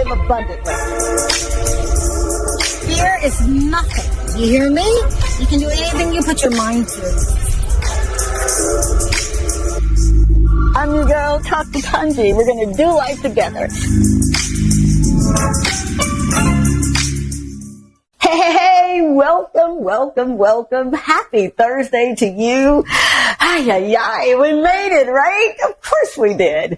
live abundantly. Fear is nothing. You hear me? You can do anything you put your mind to. I'm your girl, Dr. Tongie. We're going to do life together. Hey, welcome. Happy Thursday to you. Ay, we made it, right? Of course we did.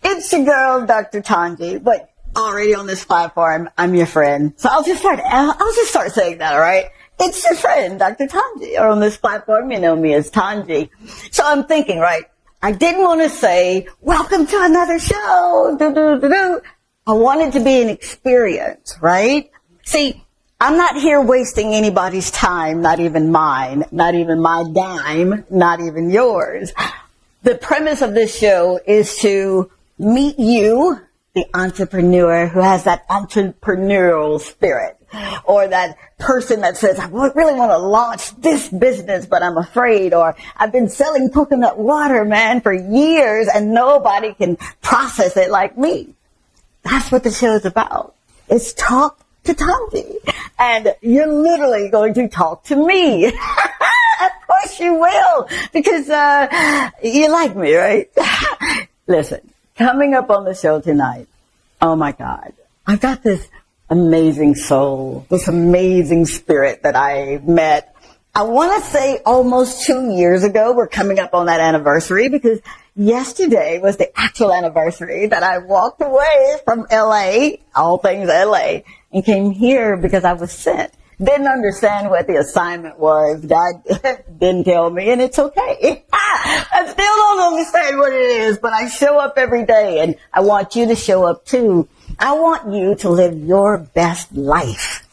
It's your girl, Dr. Tongie, but already on this platform, I'm your friend. So I'll just start saying that, all right? It's your friend, Dr. Tongie, or on this platform, you know me as Tongie. So I'm thinking, right? I didn't want to say, welcome to another show. I want it to be an experience, right? See, I'm not here wasting anybody's time, not even mine, not even my dime, not even yours. The premise of this show is to meet you, the entrepreneur who has that entrepreneurial spirit, or that person that says, I really want to launch this business, but I'm afraid, or I've been selling coconut water, man, for years, and nobody can process it like me. That's what the show is about. It's talk to Tongie. And you're literally going to talk to me. Of course you will, because you like me, right? Listen, coming up on the show tonight, oh my God, I've got this amazing soul, this amazing spirit that I met. I want to say almost 2 years ago. We're coming up on that anniversary because yesterday was the actual anniversary that I walked away from LA, all things LA, and came here because I was sent. Didn't understand what the assignment was. God didn't tell me, and it's okay. I still don't understand what it is, but I show up every day, and I want you to show up too. I want you to live your best life.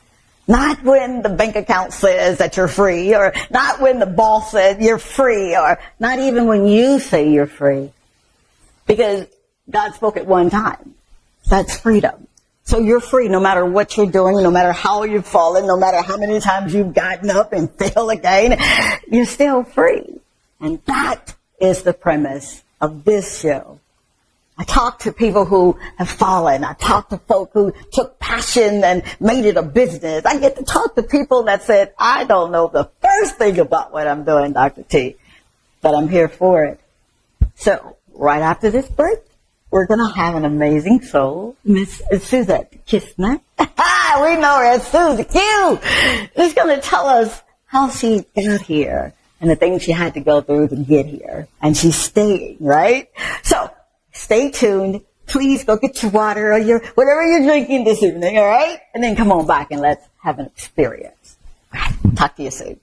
Not when the bank account says that you're free, or not when the boss says you're free, or not even when you say you're free. Because God spoke at one time. That's freedom. So you're free no matter what you're doing, no matter how you've fallen, no matter how many times you've gotten up and fell again, you're still free. And that is the premise of this show. I talk to people who have fallen. I talk to folk who took passion and made it a business. I get to talk to people that said, I don't know the first thing about what I'm doing, Dr. T, but I'm here for it. So right after this break, we're going to have an amazing soul, Miss Suzette Kisna. We know her as Suzy Q. She's going to tell us how she got here and the things she had to go through to get here. And she's staying, right? So stay tuned. Please go get your water or your whatever you're drinking this evening, all right? And then come on back and let's have an experience. All right, talk to you soon.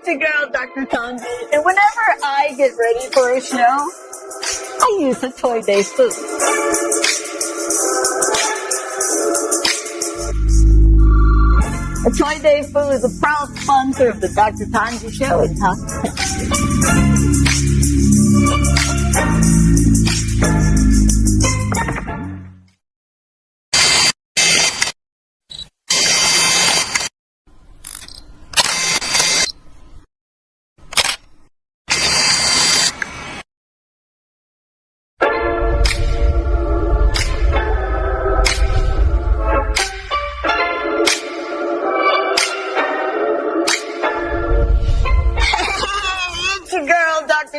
Girl, Dr. Tongie, and whenever I get ready for a show, I use a Toy Day food. A Toy Day food is a proud sponsor of the Dr. Tongie Show and Talk to Tongie.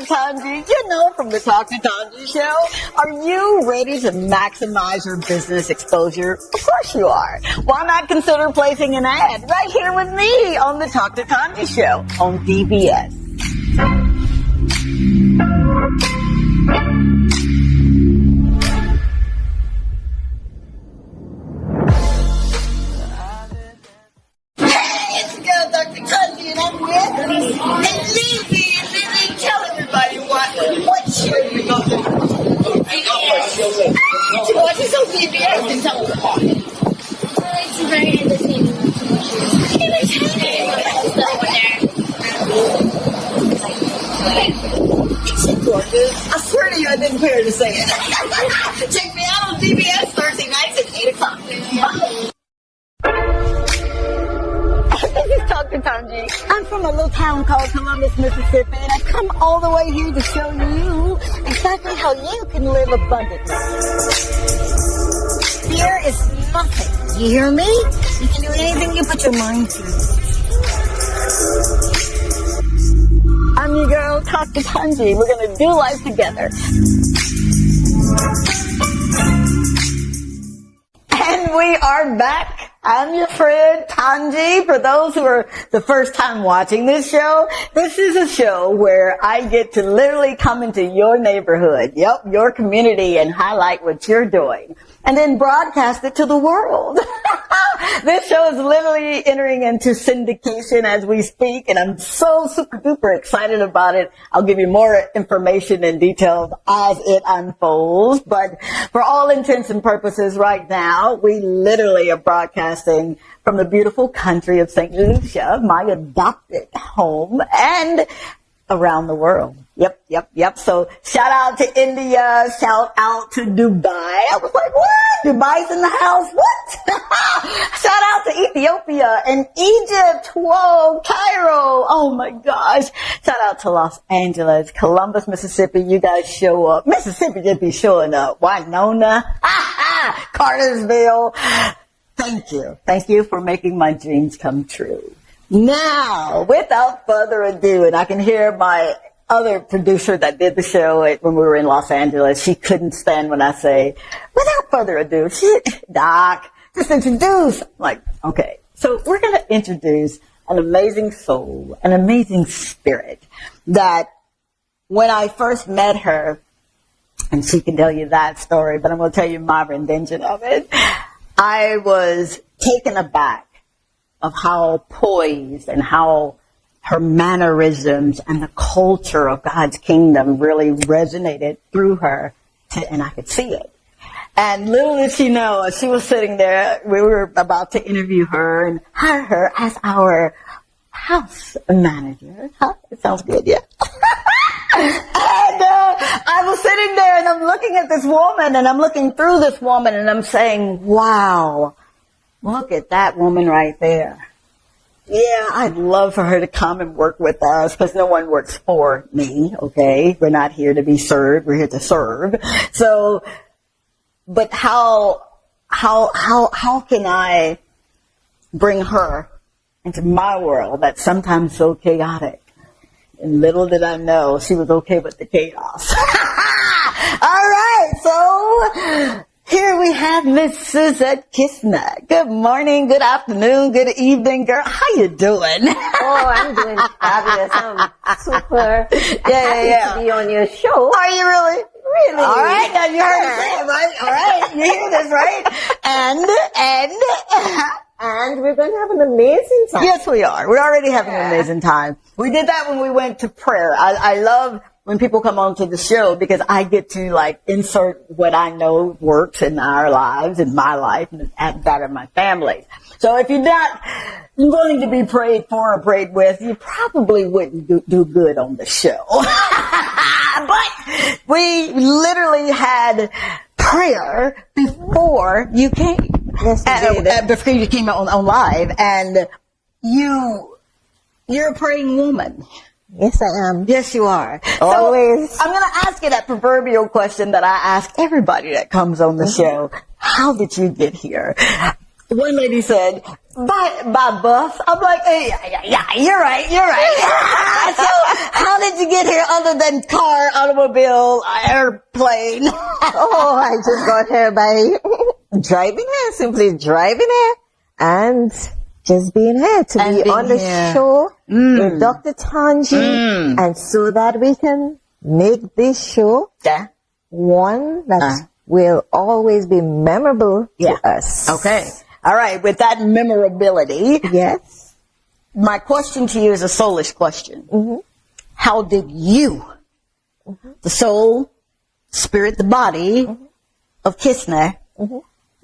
Tongie, you know from the Talk to Tongie show. Are you ready to maximize your business exposure? Of course you are. Why not consider placing an ad right here with me on the Talk to Tongie show on DBS? Hey, it's girl Dr. Tongie and I'm with and Lizzie. Tell everybody what show you're going to PBS. What is on PBS and tell us about it. It's very entertaining. Entertaining? Over there. of you I didn't care to say it. Check me out on DBS Thursday nights at 8 o'clock. This is Dr. Tongie. I'm from a little town called Columbus, Mississippi, and I've come all the way here to show you exactly how you can live abundantly. Fear is nothing. You hear me? You can do anything you put your mind to. I'm your girl, Dr. Tongie. We're going to do life together. And we are back. I'm your friend, Tongie. For those who are the first time watching this show, this is a show where I get to literally come into your neighborhood, your community, and highlight what you're doing, and then broadcast it to the world. This show is literally entering into syndication as we speak, and I'm so super duper excited about it. I'll give you more information and details as it unfolds, but for all intents and purposes right now, we literally are broadcasting from the beautiful country of St. Lucia, my adopted home, and around the world. Yep. So shout out to India, shout out to Dubai. I was like, what? Dubai's in the house? What? Shout out to Ethiopia and Egypt. Whoa, Cairo. Oh my gosh. Shout out to Los Angeles, Columbus, Mississippi. You guys show up. Mississippi just be showing up. Winona, Cartersville. Thank you. Thank you for making my dreams come true. Now, without further ado, and I can hear my other producer that did the show when we were in Los Angeles, she couldn't stand when I say, without further ado, Doc, just introduce. I'm like, okay. So we're going to introduce an amazing soul, an amazing spirit that when I first met her, and she can tell you that story, but I'm going to tell you my rendition of it. I was taken aback of how poised and how her mannerisms and the culture of God's kingdom really resonated through her, and I could see it. And little did she know, as she was sitting there, we were about to interview her and hire her as our house manager. Huh? It sounds good, yeah. And I was sitting there and I'm looking at this woman and I'm looking through this woman and I'm saying, wow, look at that woman right there. Yeah, I'd love for her to come and work with us because no one works for me, okay? We're not here to be served. We're here to serve. So, but how can I bring her into my world that's sometimes so chaotic? And little did I know she was okay with the chaos. All right, so here we have Miss Suzette Kisna. Good morning, good afternoon, good evening, girl. How you doing? Oh, I'm doing fabulous. I'm super happy to be on your show. Are you really? Really? All right, now you heard me say it, right? All right, you hear this, right? And we're going to have an amazing time. Yes, we are. We're already having an amazing time. We did that when we went to prayer. I love when people come on to the show because I get to like insert what I know works in our lives, in my life, and that of my family. So if you're not willing to be prayed for or prayed with, you probably wouldn't do good on the show. But we literally had prayer before you came. Yes, before you came on live, and you're a praying woman. Yes, I am. Yes, you are. Always. So I'm going to ask you that proverbial question that I ask everybody that comes on the show. How did you get here? One lady said, by bus. I'm like, hey, yeah, you're right. So how did you get here other than car, automobile, airplane? Oh, I just got here by driving here, simply driving here, and just being here to be on the show with Dr. Tongie, and so that we can make this show one that will always be memorable to us. Okay. All right. With that memorability, yes. My question to you is a soulish question. Mm-hmm. How did you, the soul, spirit, the body of Kisna,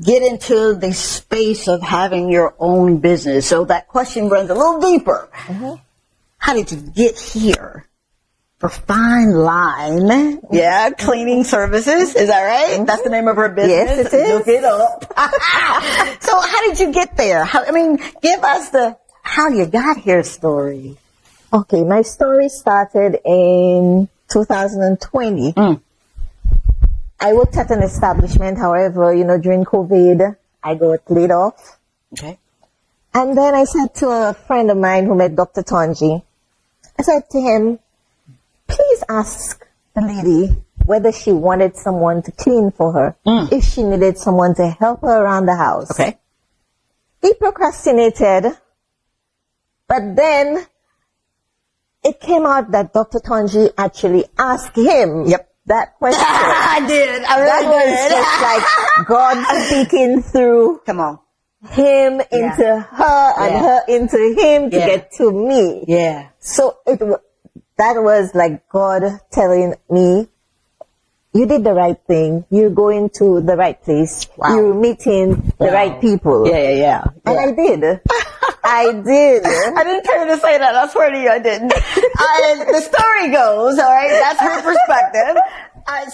get into the space of having your own business? So that question runs a little deeper. How did you get here for Fine Line. Yeah, cleaning services. Is that right? Mm-hmm. That's the name of her business. Yes, it is. Look it up. So how did you get there? Give us the how you got here story. Okay, my story started in 2020. I worked at an establishment. However, during COVID, I got laid off. Okay. And then I said to a friend of mine who met Dr. Tongie, I said to him, please ask the lady whether she wanted someone to clean for her, if she needed someone to help her around the house. Okay. He procrastinated, but then it came out that Dr. Tongie actually asked him that question. I did. I really that was just like God speaking through him into her and her into him to get to me. Yeah. So that was like God telling me, you did the right thing. You're going to the right place. Wow. You're meeting the right people. Yeah. And I did. I did. I didn't tell you to say that. I swear to you, I didn't. The story goes, all right, that's her perspective.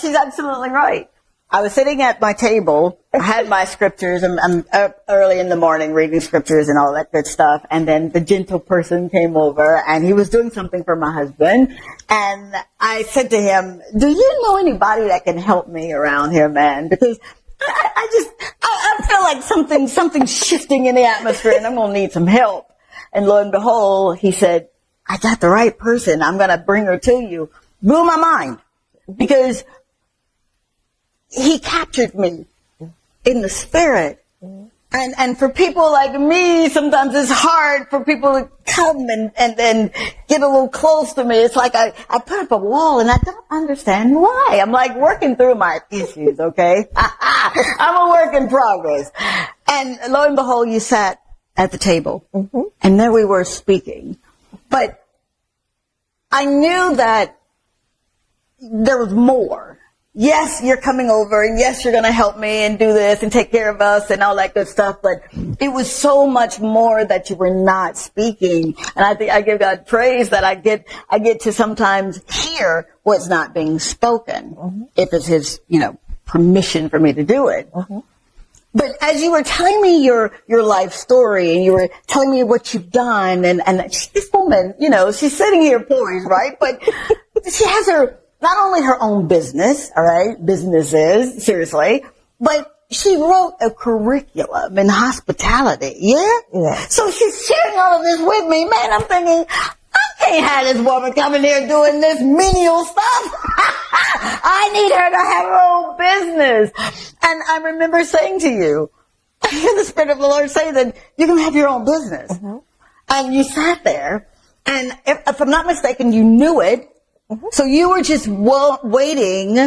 She's absolutely right. I was sitting at my table. I had my scriptures. I'm up early in the morning reading scriptures and all that good stuff. And then the gentle person came over and he was doing something for my husband. And I said to him, do you know anybody that can help me around here, man? Because I feel like something's shifting in the atmosphere and I'm going to need some help. And lo and behold, he said, I got the right person. I'm going to bring her to you. Blew my mind because he captured me in the spirit. And for people like me, sometimes it's hard for people to come and then get a little close to me. It's like I put up a wall and I don't understand why. I'm like working through my issues, okay? I'm a work in progress. And lo and behold, you sat at the table and there we were speaking. But I knew that there was more. Yes, you're coming over, and yes, you're going to help me and do this and take care of us and all that good stuff, but it was so much more that you were not speaking. And I think I give God praise that I get to sometimes hear what's not being spoken, if it's His, permission for me to do it. But as you were telling me your life story and you were telling me what you've done, and this woman, she's sitting here poised, right? But she has not only her own business, all right, businesses, seriously, but she wrote a curriculum in hospitality, yeah? So she's sharing all of this with me. Man, I'm thinking, I can't have this woman coming here doing this menial stuff. I need her to have her own business. And I remember saying to you, I hear the Spirit of the Lord say that you're going to have your own business. And you sat there, and if I'm not mistaken, you knew it. So you were just waiting.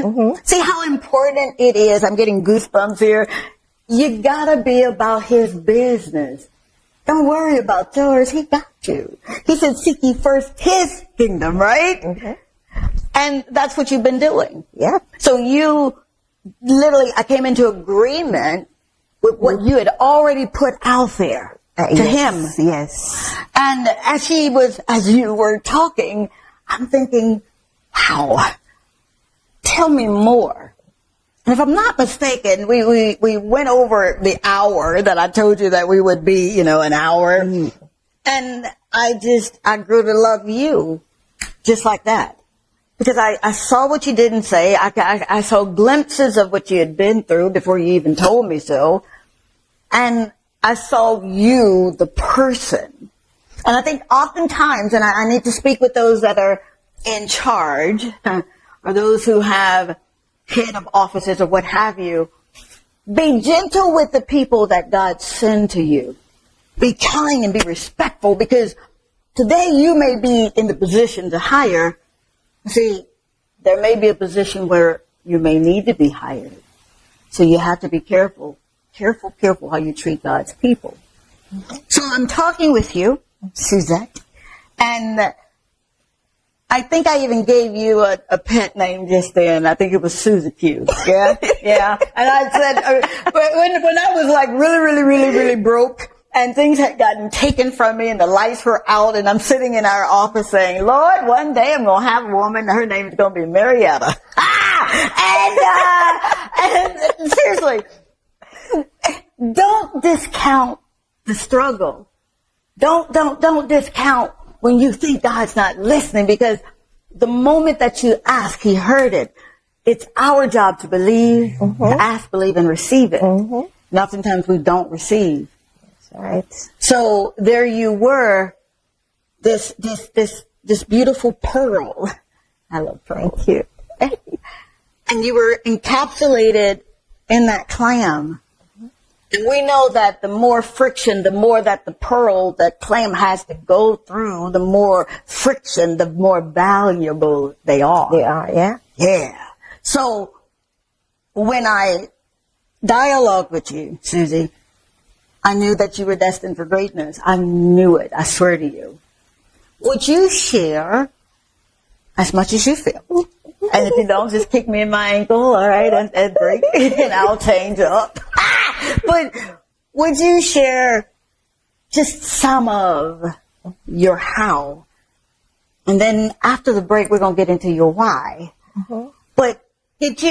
See how important it is. I'm getting goosebumps here. You gotta be about His business. Don't worry about yours. He got you. He said, seek ye first His kingdom, right? And that's what you've been doing. Yeah. So I came into agreement with what you had already put out there to Him. Yes. And as you were talking, I'm thinking, wow, tell me more. And if I'm not mistaken, we went over the hour that I told you that we would be, an hour. And I grew to love you just like that. Because I saw what you didn't say. I saw glimpses of what you had been through before you even told me so. And I saw you, the person. And I think oftentimes, and I need to speak with those that are in charge, or those who have head of offices or what have you, be gentle with the people that God send to you. Be kind and be respectful, because today you may be in the position to hire. See, there may be a position where you may need to be hired. So you have to be careful how you treat God's people. So I'm talking with you, Suzette, and I think I even gave you a pet name just then. I think it was Suzy Q. Yeah. And I said, but when I was like really, really, really, really broke, and things had gotten taken from me and the lights were out and I'm sitting in our office saying, Lord, one day I'm going to have a woman. Her name is going to be Marietta. And seriously, don't discount the struggle. Don't discount when you think God's not listening, because the moment that you ask, He heard it. It's our job to believe, to ask, believe, and receive it. Now, sometimes we don't receive. That's right. So there you were, this beautiful pearl. I love pearl. Thank you. And you were encapsulated in that clam. And we know that the more friction, the more that the pearl, that clam has to go through, the more friction, the more valuable they are. They are, yeah. Yeah. So when I dialogued with you, Suzy, I knew that you were destined for greatness. I knew it. I swear to you. Would you share as much as you feel? And if you don't, just kick me in my ankle, all right, and break, and I'll change up. But would you share just some of your how? And then after the break, we're going to get into your why. But would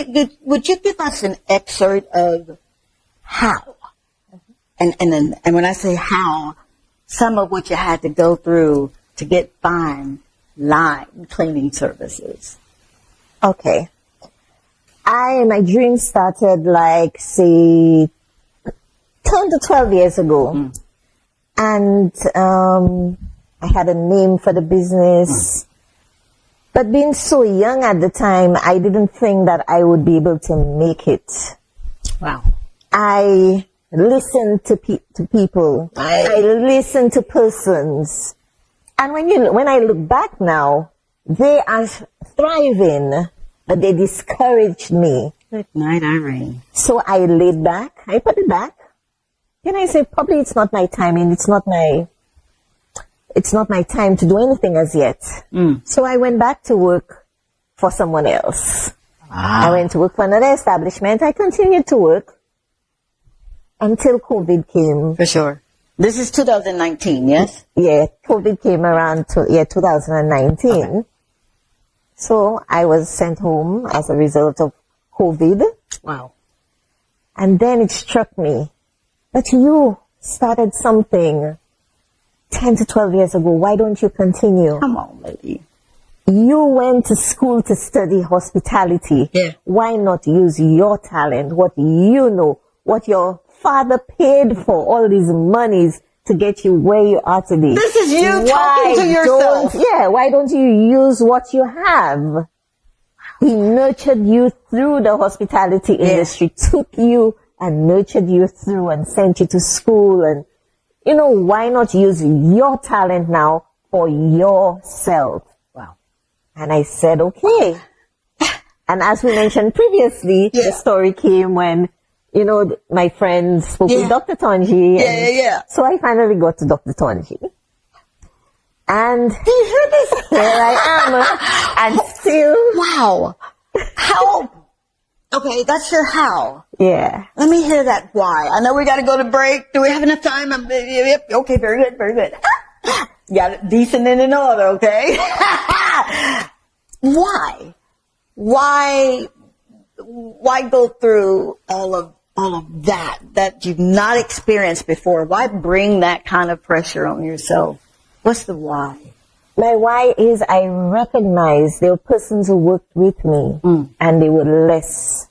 you give us an excerpt of how? And when I say how, some of what you had to go through to get fine line cleaning services. Okay. My dream started like, say, 10 to 12 years ago. And I had a name for the business. But being so young at the time, I didn't think that I would be able to make it. Wow. I listened to people. I listened to persons. And when I look back now, they are thriving, but they discouraged me. Good night, Irene. So I laid back. I put it back. Then I said, probably it's not my timing. It's not my time to do anything as yet. So I went back to work for someone else. I went to work for another establishment. I continued to work until COVID came. For sure. This is 2019, yes? Yeah, COVID came around 2019. Okay. So I was sent home as a result of COVID. Wow. And then it struck me that you started something 10 to 12 years ago. Why don't you continue? Come on, lady. You went to school to study hospitality. Yeah. Why not use your talent, what you know, what your father paid for all these monies to get you where you are today? This is you talking to yourself. Why don't you use what you have? He nurtured you through the hospitality industry, took you and nurtured you through and sent you to school. And, why not use your talent now for yourself? Wow. And I said, okay. And as we mentioned previously, the story came when, my friends spoke with Dr. Tongie. So I finally got to Dr. Tongie. And do you hear this? Here I am. And still. Wow. How? Okay, that's your how. Yeah. Let me hear that why. I know we got to go to break. Do we have enough time? Yep. Okay, very good, very good. You got it decent and in order, okay? Why? Why go through all of that you've not experienced before? Why bring that kind of pressure on yourself? What's the why? My why is I recognize there were persons who worked with me and they were less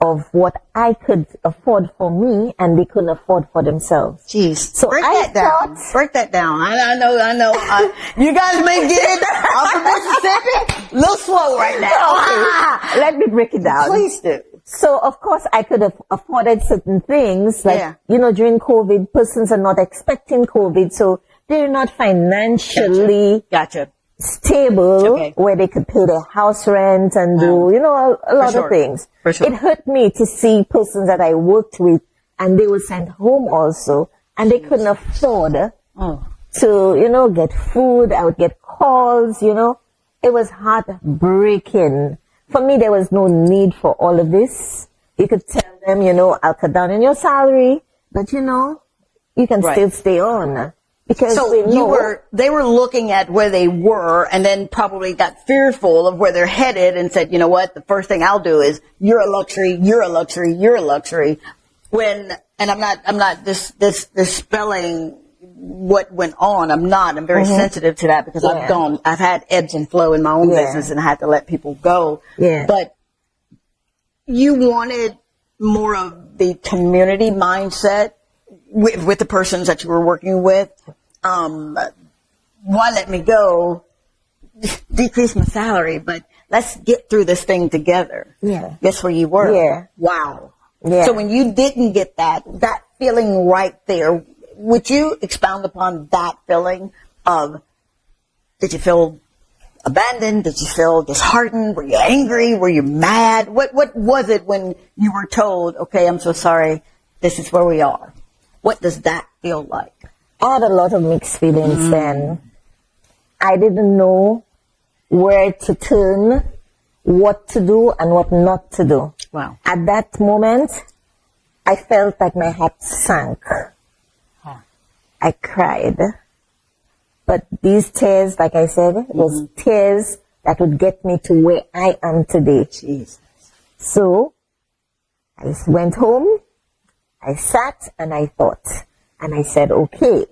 of what I could afford for me and they couldn't afford for themselves. Jeez. So break that down. Break that down. I know. You guys may get it. I'm from Mississippi. A little slow right now. Okay. Let me break it down. Please do. So, of course, I could have afforded certain things. Like, during COVID, persons are not expecting COVID, so they're not financially stable where they could pay their house rent and do, a lot of things. For sure. It hurt me to see persons that I worked with and they were sent home also and they couldn't afford to, get food. I would get calls, It was heartbreaking. For me, there was no need for all of this. You could tell them, I'll cut down on your salary, but you can still stay on. Because they were looking at where they were and then probably got fearful of where they're headed and said, you know what, the first thing I'll do is you're a luxury, you're a luxury, you're a luxury. And I'm not dispelling what went on. I'm very sensitive to that because I've had ebbs and flow in my own business and I had to let people go. Yeah. But you wanted more of the community mindset with the persons that you were working with. Why let me go, decrease my salary, but let's get through this thing together. Yeah. That's where you were. Yeah. Wow. Yeah. So when you didn't get that feeling right there, would you expound upon that feeling of, did you feel abandoned? Did you feel disheartened? Were you angry? Were you mad? What was it when you were told, okay, I'm so sorry, this is where we are? What does that feel like? I had a lot of mixed feelings then. I didn't know where to turn, what to do and what not to do. Wow. At that moment, I felt like my heart sank. Huh. I cried. But these tears, like I said, was tears that would get me to where I am today. Jesus. So, I went home, I sat and I thought. And I said, okay,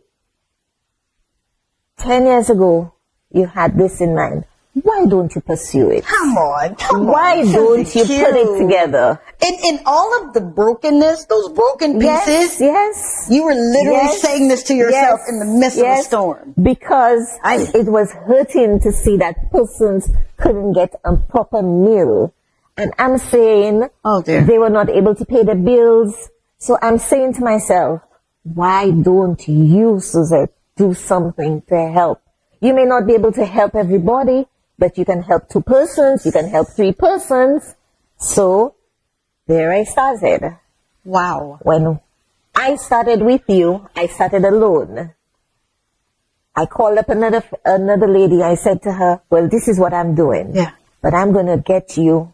10 years ago, you had this in mind. Why don't you pursue it? Come on. Why don't you put it together? In all of the brokenness, those broken pieces, yes, you were literally saying this to yourself in the midst of a storm. Because it was hurting to see that persons couldn't get a proper meal. And I'm saying, they were not able to pay the bills. So I'm saying to myself, why don't you, Suzette, do something to help? You may not be able to help everybody, but you can help 2 persons, you can help 3 persons. So, there I started. Wow. When I started with you, I started alone. I called up another lady, I said to her, well, this is what I'm doing. Yeah. But I'm going to get you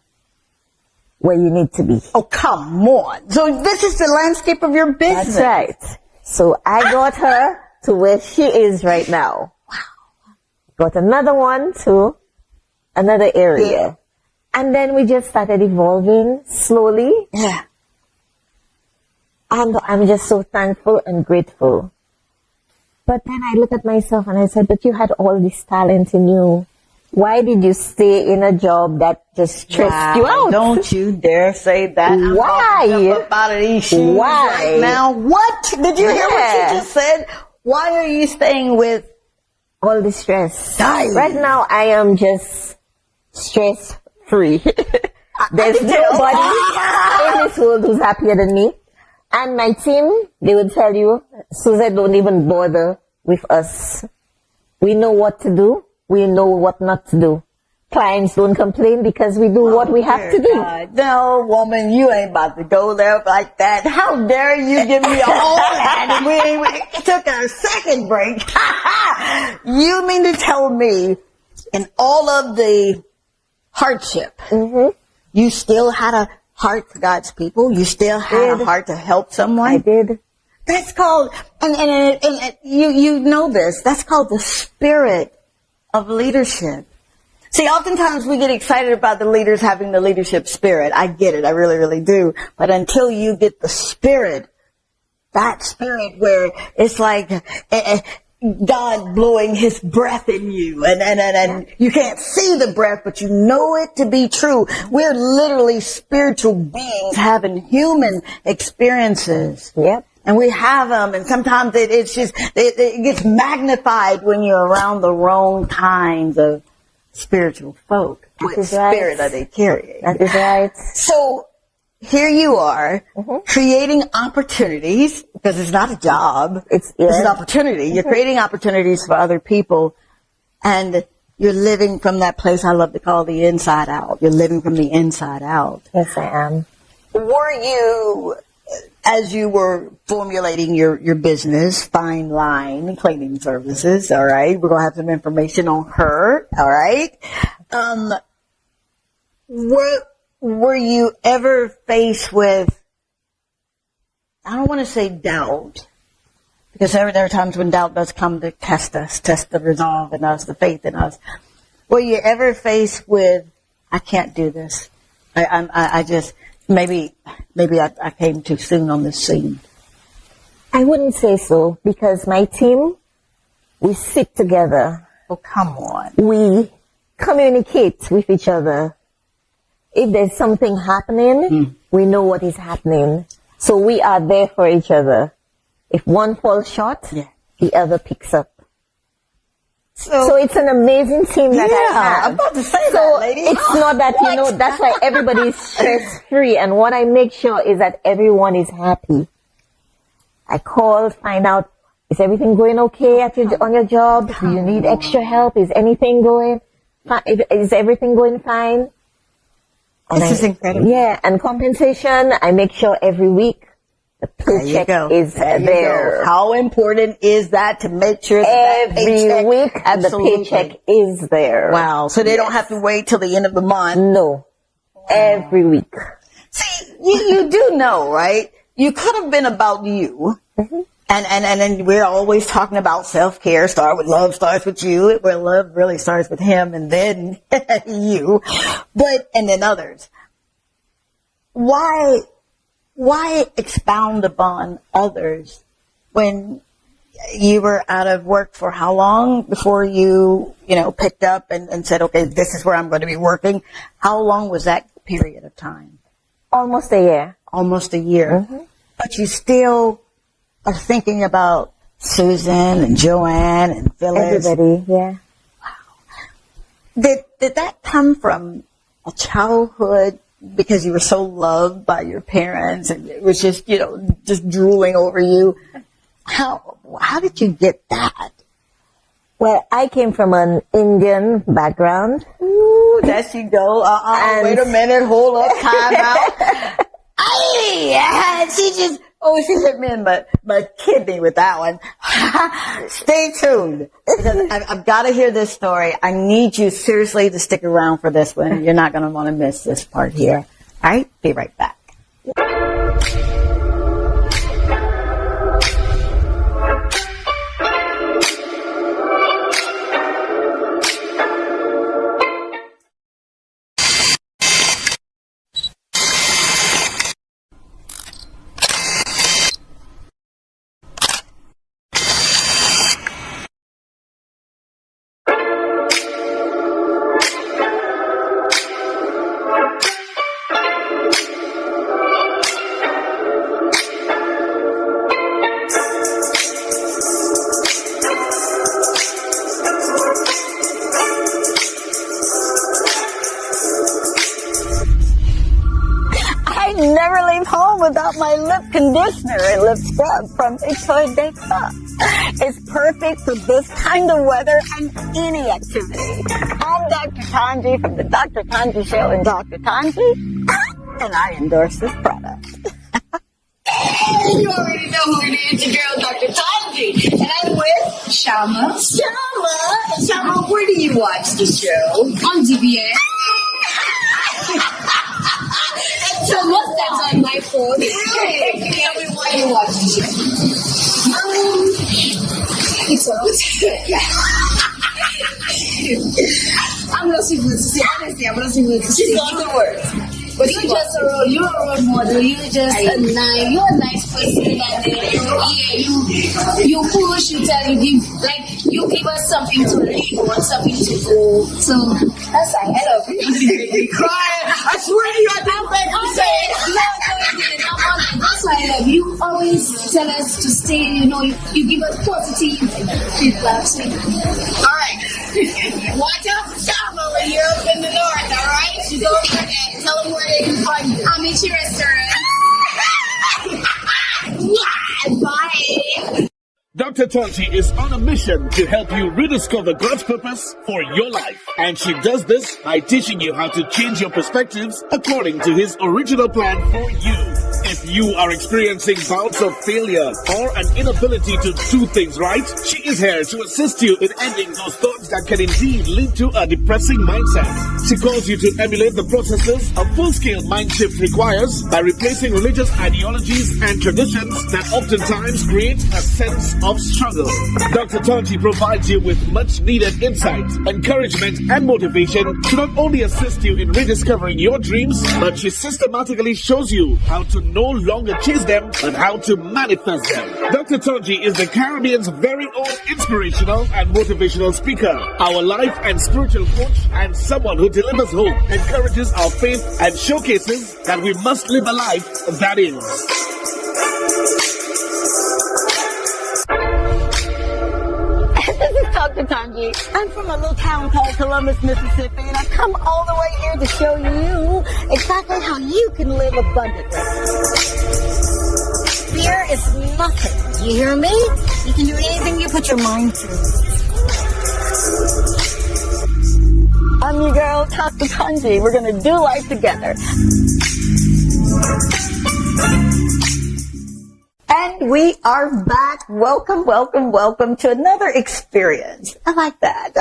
where you need to be. Oh, come on. So this is the landscape of your business. That's right. So I got her to where she is right now. Wow. Got another one to another area. Yeah. And then we just started evolving slowly. Yeah. And I'm just so thankful and grateful. But then I look at myself and I said, but you had all this talent in you. Why did you stay in a job that just stressed you out? Don't you dare say that. Why? I'm up out of these shoes right now. What? Did you hear what you just said? Why are you staying with all the stress? Right now, I am just stress-free. There's nobody in this world who's happier than me. And my team, they would tell you, Suzette, don't even bother with us. We know what to do. We know what not to do. Clients don't complain because we do what we have to do. God. No, woman, you ain't about to go there like that. How dare you give me a whole hand and we took our second break. You mean to tell me in all of the hardship, you still had a heart for God's people? You still had a heart to help someone? I did. That's called, and you know this, that's called the spirit of leadership. See, oftentimes we get excited about the leaders having the leadership spirit. I get it. I really, really do. But until you get the spirit, that spirit where it's like God blowing his breath in you and you can't see the breath, but you know it to be true. We're literally spiritual beings having human experiences. Yep. And we have them, and sometimes it gets magnified when you're around the wrong kinds of spiritual folk. What spirit are they carrying? That is right. So here you are creating opportunities, because it's not a job. It's an opportunity. You're creating opportunities for other people, and you're living from that place I love to call the inside out. You're living from the inside out. Yes, I am. Were you, as you were formulating your business, Fine Line Cleaning Services, all right? We're going to have some information on her, all right? Were you ever faced with, I don't want to say doubt, Because there are times when doubt does come to test us, test the resolve in us, the faith in us. Were you ever faced with, I can't do this. I just, maybe I came too soon on this scene. I wouldn't say so, because my team, we sit together. Oh, come on. We communicate with each other. If there's something happening, we know what is happening. So we are there for each other. If one falls short, the other picks up. So it's an amazing team that I have. I'm about to say that, lady. It's not that, that's why everybody is stress-free. And what I make sure is that everyone is happy. I call, find out, is everything going okay on your job? Do you need extra help? Is anything going? Is everything going fine? This is incredible. Yeah, and compensation, I make sure every week the paycheck is there. How important is that to make sure that every week the paycheck is there? Wow. So they don't have to wait till the end of the month. No. Wow. Every week. See, you do know, right? You could have been about you. Mm-hmm. And we're always talking about self-care. Start with love starts with you. Where love really starts with him and then you. And then others. Why expound upon others when you were out of work for how long before you picked up and said, okay, this is where I'm going to be working? How long was that period of time? Almost a year. Almost a year. Mm-hmm. But you still are thinking about Susan and Joanne and Phyllis. Everybody, yeah. Wow. Did that come from a childhood because you were so loved by your parents and it was just, just drooling over you? How did you get that? Well, I came from an Indian background. Ooh, there she go. Wait a minute, hold up, time out. She hit me in my kidney with that one. Stay tuned, because I've got to hear this story. I need you seriously to stick around for this one. You're not going to want to miss this part here. All right? Be right back. Never leave home without my lip conditioner and lip scrub from T2T. It's perfect for this kind of weather and any activity. I'm Dr. Tongie from the Dr. Tongie Show and Dr. Tongie, and I endorse this product. Hey, you already know who it is, your girl Dr. Tongie, and I'm with Shama. And Shama, where do you watch the show? On DBS. So what's that on my phone? Really? Tell me why you watch the show. It's I'm not super to say, honestly, I'm not super to say. She's not the word. But you're a role model. You're just you're a nice person that you push, you tell, you give us something to live on, something to do. So that's a hell of it. Crying. I swear to you, I didn't think you say it. No, that's why I love you. Always tell us to stay, you give us positive feedback. Alright. Watch out for Shama when you're up in the north, alright? She's over there and tell them where they can find you. I'll meet you restaurant. Bye. Dr. Tongie is on a mission to help you rediscover God's purpose for your life. And she does this by teaching you how to change your perspectives according to His original plan for you. If you are experiencing bouts of failure or an inability to do things right, she is here to assist you in ending those thoughts that can indeed lead to a depressing mindset. She calls you to emulate the processes a full-scale mind shift requires by replacing religious ideologies and traditions that oftentimes create a sense of struggle. Dr. Tongie provides you with much-needed insight, encouragement, and motivation to not only assist you in rediscovering your dreams, but she systematically shows you how to no longer chase them, but how to manifest them. Dr. Tongie is the Caribbean's very own inspirational and motivational speaker, our life and spiritual coach, and someone who delivers hope, encourages our faith, and showcases that we must live a life that is. This is Dr. Tongie. I'm from a little town called Columbus, Mississippi, and I come all the way here to show you exactly how you can live abundantly. Fear is nothing. You hear me? You can do anything you put your mind to. I'm your girl, Dr. Tongie. We're going to do life together. And we are back. Welcome, welcome, welcome to another experience. I like that.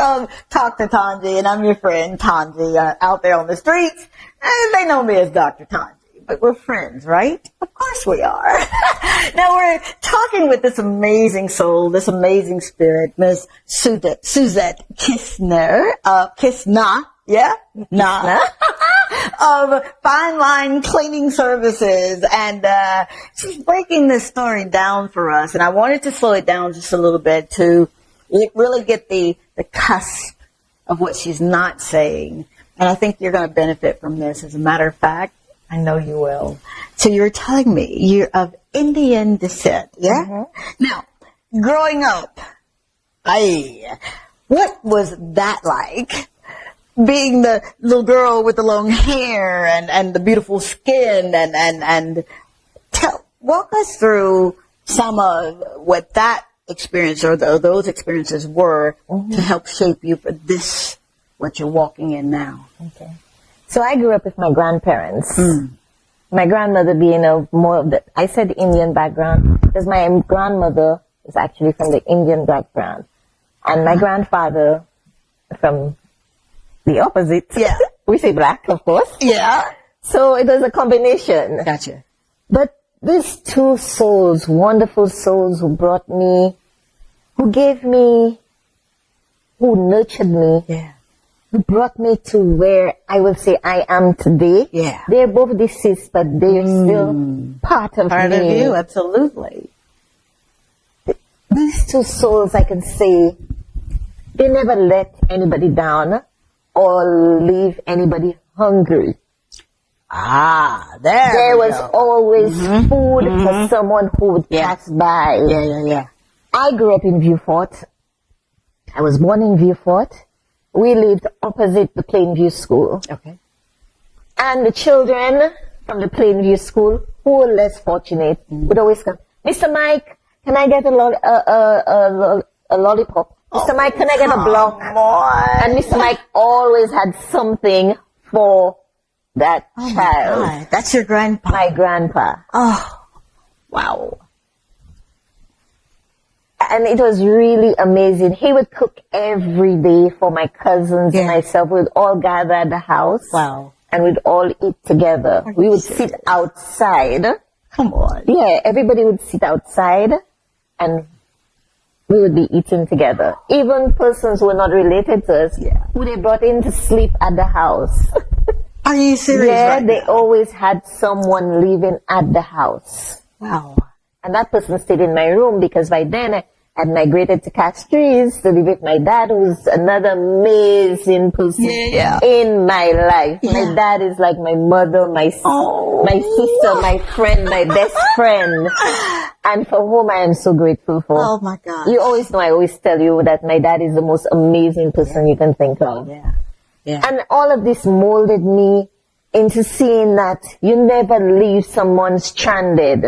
Talk to Tongie, and I'm your friend Tongie out there on the streets. And they know me as Dr. Tongie, but we're friends, right? Of course we are. Now we're talking with this amazing soul, this amazing spirit, Miss Suzette Kisna, yeah? Nah. Of Fine Line Cleaning Services. And she's breaking this story down for us. And I wanted to slow it down just a little bit to really get the cusp of what she's not saying. And I think you're going to benefit from this. As a matter of fact, I know you will. So you're telling me you're of Indian descent, yeah? Mm-hmm. Now, growing up, what was that like? Being the little girl with the long hair and the beautiful skin and walk us through some of what that experience or those experiences were to help shape you for this, what you're walking in now. Okay. So I grew up with my grandparents. My grandmother being I said Indian background because my grandmother is actually from the Indian background. And my grandfather from the opposite. Yeah. We say black, of course. Yeah. So it was a combination. Gotcha. But these two souls, wonderful souls who brought me, who gave me, who nurtured me. Yeah. Who brought me to where I will say I am today. Yeah. They're both deceased, but they're still part of me. Part of you, absolutely. These two souls, I can say, they never let anybody down or leave anybody hungry. There was always food for someone who would pass by. Yeah. I grew up in Vieux-Fort. I was born in Vieux-Fort. We lived opposite the Plainview School. Okay. And the children from the Plainview School who were less fortunate would always come, Mr. Mike, can I get a lollipop? Mr. Mike, can I get a block? And Mr. Mike always had something for that child. God. That's your grandpa? My grandpa. Oh, wow. And it was really amazing. He would cook every day for my cousins and myself. We would all gather at the house. Wow. And we'd all eat together. We would sit outside. Come on. Yeah, everybody would sit outside and we would be eating together. Even persons who were not related to us, who they brought in to sleep at the house. Are you serious? Yeah, they always had someone living at the house. Wow. And that person stayed in my room because by then I had migrated to Castries to live with my dad, who's another amazing person in my life. Yeah. My dad is like my mother, my sister, my friend, my best friend. And for whom I am so grateful for. Oh my God. You always know, I always tell you that my dad is the most amazing person you can think of. Yeah. And all of this molded me into seeing that you never leave someone stranded.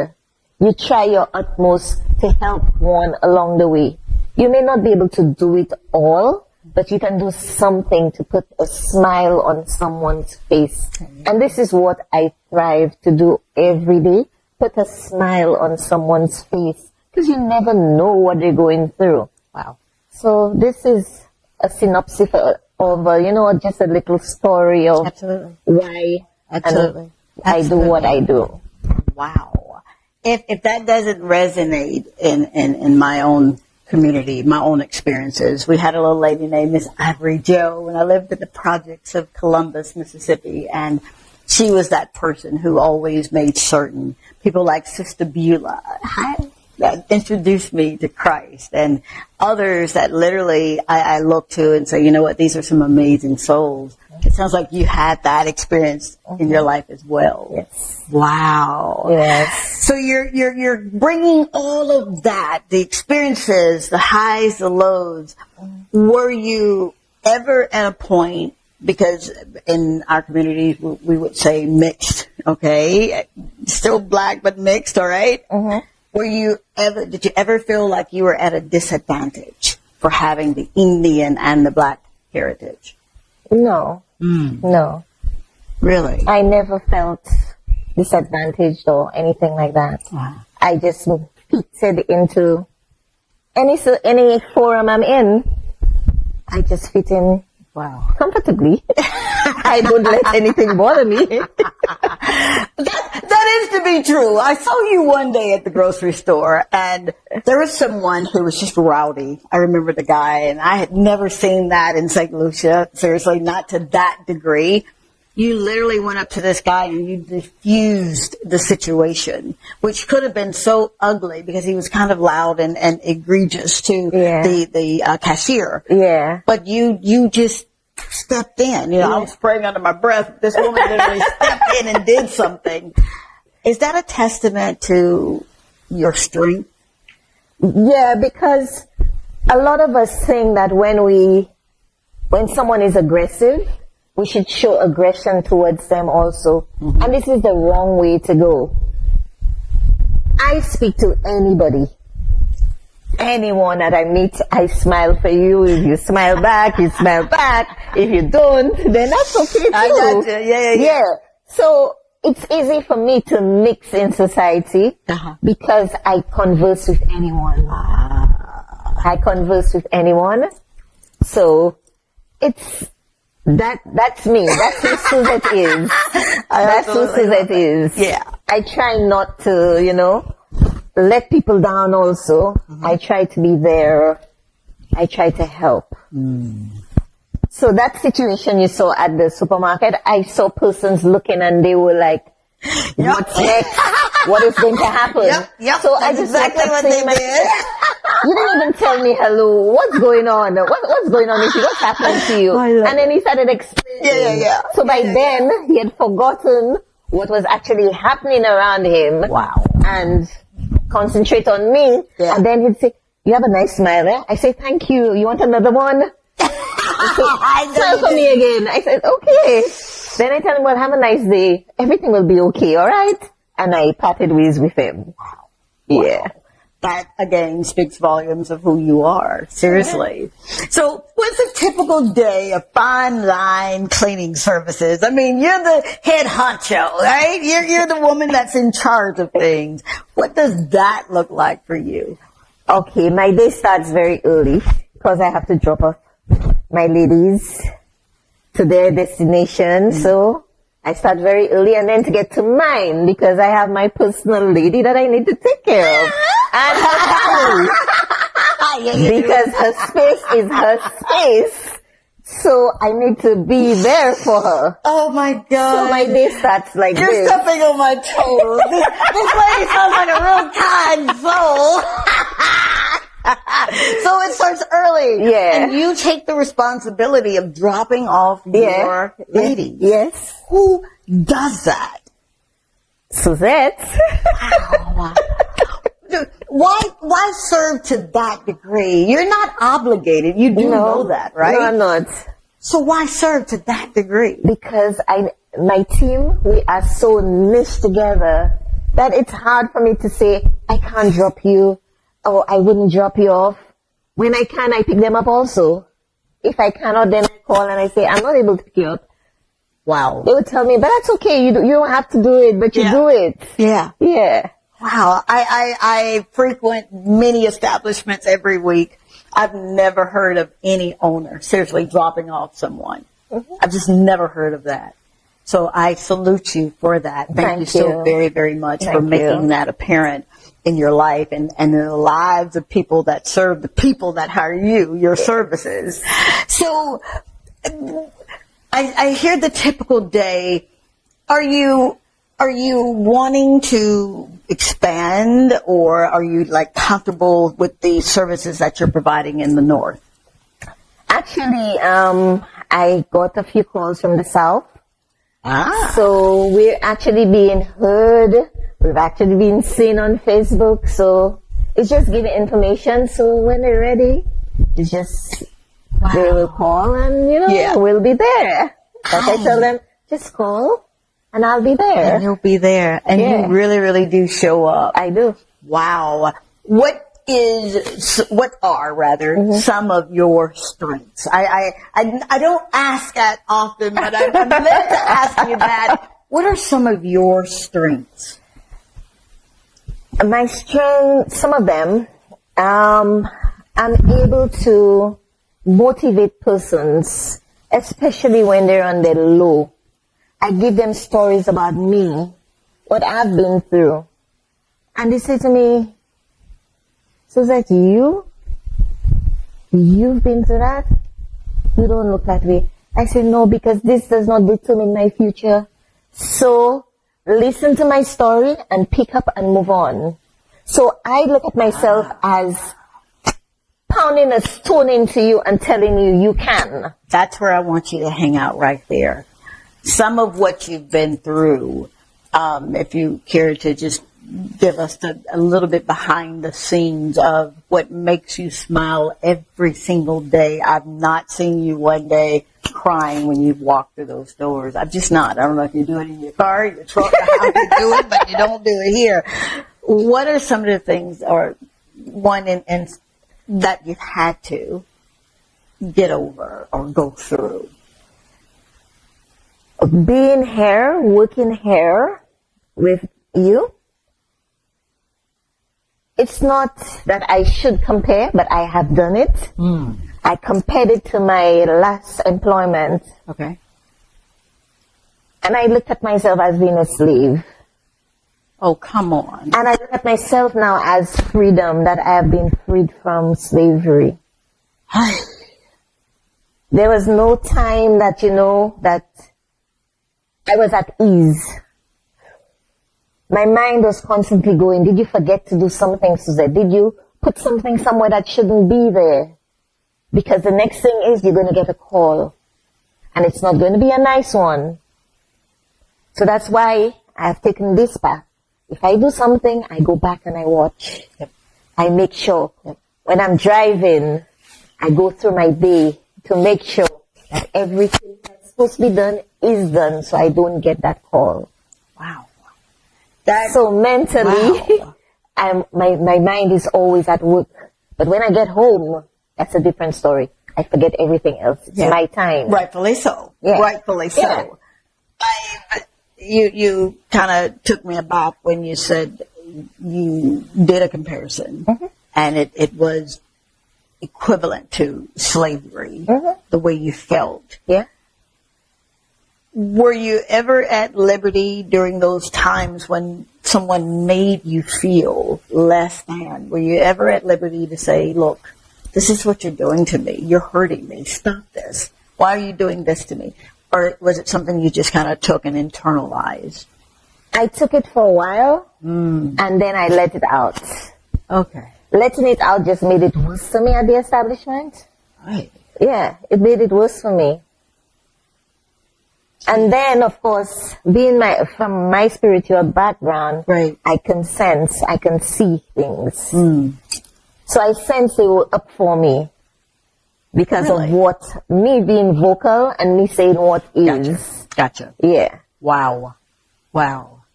You try your utmost to help one along the way. You may not be able to do it all, but you can do something to put a smile on someone's face. And this is what I strive to do every day. put a smile on someone's face, because you never know what they're going through. Wow. So this is a synopsis of, just a little story of Absolutely. why Absolutely. I do what I do. Wow. If that doesn't resonate in my own community, my own experiences, we had a little lady named Miss Ivory Joe, and I lived in the projects of Columbus, Mississippi, and she was that person who always made certain people like Sister Beulah that introduced me to Christ, and others that literally I look to and say, you know what, these are some amazing souls. It sounds like you had that experience in your life as well. Yes. Wow. Yes. So you're bringing all of that, the experiences, the highs, the lows. Were you ever at a point, because in our communities we would say mixed, okay? Still black, but mixed, all right? Mm-hmm. Did you ever feel like you were at a disadvantage for having the Indian and the black heritage? No. No. Really? I never felt disadvantaged or anything like that. Wow. I just fitted into any forum I'm in. I just fit in comfortably. I don't let anything bother me. That is to be true. I saw you one day at the grocery store, and there was someone who was just rowdy. I remember the guy, and I had never seen that in St. Lucia. Seriously, not to that degree. You literally went up to this guy and you diffused the situation, which could have been so ugly because he was kind of loud and egregious to the cashier. Yeah. But you just stepped in. I was spraying under my breath. This woman literally stepped in and did something. Is that a testament to your strength? Yeah, because a lot of us think that when someone is aggressive, we should show aggression towards them also. Mm-hmm. And this is the wrong way to go. I speak to anybody. Anyone that I meet, I smile for you. If you smile back, you smile back. If you don't, then that's okay too. I got you. Yeah. So it's easy for me to mix in society because I converse with anyone. I converse with anyone. So that's me. That's who Suzette is. That's who Suzette is. Yeah. I try not to, let people down also. Mm-hmm. I try to be there. I try to help. So that situation you saw at the supermarket, I saw persons looking and they were like, what's next? What is going to happen? Yep. So that's I just exactly what they did. You didn't even tell me hello. What's going on? What's going on with you? What's happening to you? And then he started explaining. Yeah. So by then, he had forgotten what was actually happening around him. Wow. And concentrate on me. Yeah. And then he'd say, you have a nice smile, eh? I say, thank you. You want another one? Smile for me again. I said, okay. Then I tell him, well, have a nice day. Everything will be okay, all right? And I parted ways with him. Wow. Yeah. That, again, speaks volumes of who you are. Seriously. So, what's a typical day of fine line cleaning services? I mean, you're the head honcho, right? You're the woman that's in charge of things. What does that look like for you? Okay, my day starts very early because I have to drop off my ladies to their destination. So I start very early and then to get to mine because I have my personal lady that I need to take care of. And her house. Because her space is her space. So I need to be there for her. Oh my God. So my day starts like You're this. You're stepping on my toes. This lady sounds like a real kind soul. So it starts early. Yeah. And you take the responsibility of dropping off your lady. Yes. Who does that? Suzette. Wow. Dude, why serve to that degree? You're not obligated. You do know that, right? No, I'm not. So why serve to that degree? Because my team, we are so niched together that it's hard for me to say, I can't drop you, or I wouldn't drop you off. When I can, I pick them up also. If I cannot, then I call and I say, I'm not able to pick you up. Wow. They would tell me, but that's okay. You don't have to do it, but you do it. Yeah. Yeah. Wow. I frequent many establishments every week. I've never heard of any owner seriously dropping off someone. Mm-hmm. I've just never heard of that. So I salute you for that. Thank you so very, very much for making that apparent in your life and in the lives of people that serve the people that hire you, your services. So I hear the typical day. Are you wanting to expand, or are you like comfortable with the services that you're providing in the North? Actually, I got a few calls from the South. Ah. So we're actually being heard. We've actually been seen on Facebook. So it's just giving information. So when they're ready, it's just, they will call and, we'll be there. Like I tell them, just call and I'll be there. And you'll be there. And you really, really do show up. I do. Wow. What are some of your strengths? I don't ask that often, but I'm meant to ask you that. What are some of your strengths? My strength, some of them, I'm able to motivate persons, especially when they're on their low. I give them stories about me, what I've been through. And they say to me, Suzette, you've been through that? You don't look that way. I said, no, because this does not determine my future. So listen to my story and pick up and move on. So I look at myself as pounding a stone into you and telling you, you can. That's where I want you to hang out right there. Some of what you've been through, if you care to just give us a little bit behind the scenes of what makes you smile every single day. I've not seen you one day crying when you've walked through those doors. I'm just not. I don't know if you do it in your car, your truck, how you do it, but you don't do it here. What are some of the things, or one in that you've had to get over or go through? Being here, working here with you. It's not that I should compare, but I have done it. I compared it to my last employment. Okay. And I looked at myself as being a slave. Oh, come on. And I look at myself now as freedom, that I have been freed from slavery. There was no time that, that I was at ease. My mind was constantly going, did you forget to do something, Suzette? Did you put something somewhere that shouldn't be there? Because the next thing is you're going to get a call. And it's not going to be a nice one. So that's why I've taken this path. If I do something, I go back and I watch. Yep. I make sure. Yep. When I'm driving, I go through my day to make sure that everything that's supposed to be done is done, so I don't get that call. Wow. So mentally, my mind is always at work. But when I get home, that's a different story. I forget everything else. It's my time. Rightfully so. Yeah. Rightfully so. Yeah. You kind of took me aback when you said you did a comparison, and it was equivalent to slavery, the way you felt. Yeah. Were you ever at liberty during those times when someone made you feel less than? Were you ever at liberty to say, look, this is what you're doing to me. You're hurting me. Stop this. Why are you doing this to me? Or was it something you just kind of took and internalized? I took it for a while, and then I let it out. Okay. Letting it out just made it worse for me at the establishment. Right. Yeah, it made it worse for me. And then, of course, being from my spiritual background, right, I can sense, I can see things. So I sense they were up for me because of what, me being vocal and me saying what is. Gotcha. Yeah. Wow.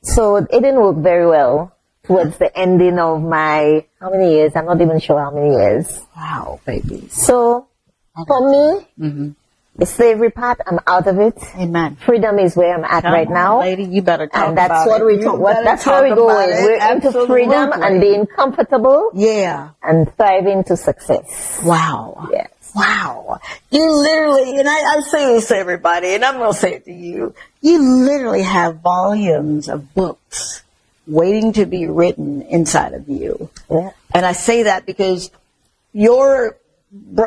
So it didn't work very well towards the ending of my, how many years? I'm not even sure how many years. Wow, baby. So, for me, The slavery part, I'm out of it. Amen. Freedom is where I'm at right now. Lady, you better talk and that's about what it. we talk. That's where we're going. We're into freedom and being comfortable. Yeah. And thriving to success. Wow. Yes. Wow. You literally, and I say this to everybody, and I'm going to say it to you, you literally have volumes of books waiting to be written inside of you. Yeah. And I say that because your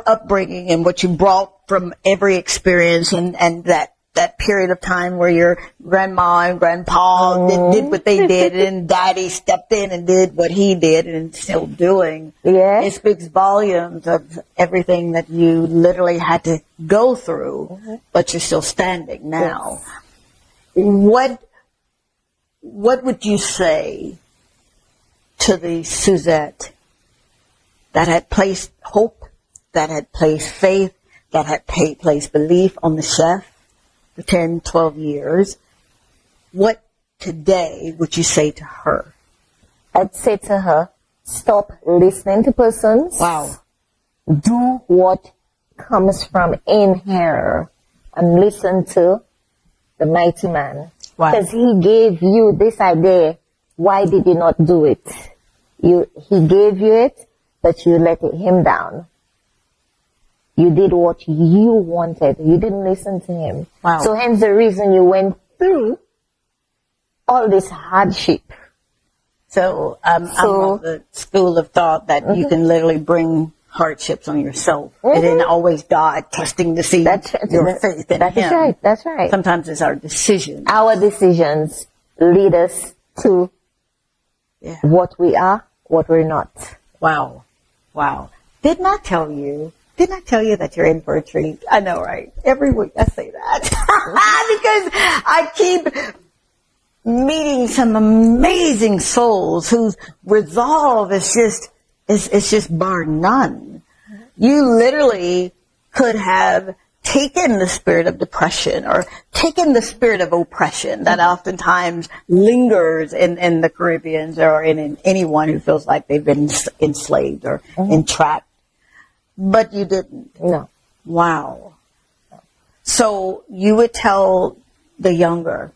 upbringing and what you brought from every experience and that period of time where your grandma and grandpa did what they did and daddy stepped in and did what he did and still doing. Yeah. It speaks volumes of everything that you literally had to go through, but you're still standing now. Yes. What would you say to the Suzette that had placed hope, that had placed faith, that had placed belief on the chef for 10, 12 years? What today would you say to her? I'd say to her, stop listening to persons. Wow. Do what comes from in here and listen to the mighty man. Wow. Because he gave you this idea. Why did you not do it? He gave you it, but you let him down. You did what you wanted. You didn't listen to him. Wow. So hence the reason you went through all this hardship. So I'm of the school of thought that you can literally bring hardships on yourself. It isn't always God testing to see your faith in Him. That's right. That's right. Sometimes it's our decisions. Our decisions lead us to what we are, what we're not. Wow. Wow. Didn't I tell you that you're in for a treat? I know, right? Every week I say that. Because I keep meeting some amazing souls whose resolve is just bar none. You literally could have taken the spirit of depression or taken the spirit of oppression that oftentimes lingers in the Caribbeans or in anyone who feels like they've been enslaved or entrapped. But you didn't. No. Wow. So you would tell the younger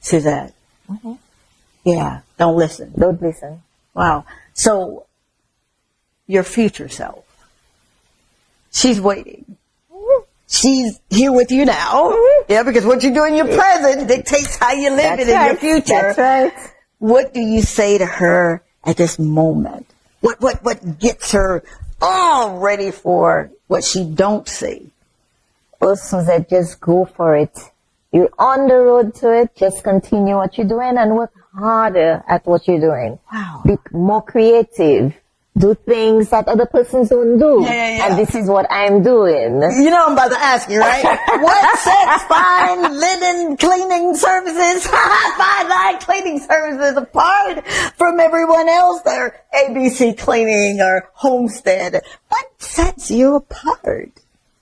Suzette, don't listen. Don't listen. Wow. So your future self, she's waiting. She's here with you now. Yeah, because what you do in your present dictates how you live in your future. That's right. What do you say to her at this moment? What gets her all ready for what she don't see? Oh, Suzette, just go for it. You're on the road to it. Just continue what you're doing and work harder at what you're doing. Wow. Be more creative. Do things that other persons don't do. Yeah. And this is what I'm doing. You know I'm about to ask you, right? What sets fine linen cleaning services, fine line cleaning services apart from everyone else? They're ABC Cleaning or Homestead. What sets you apart?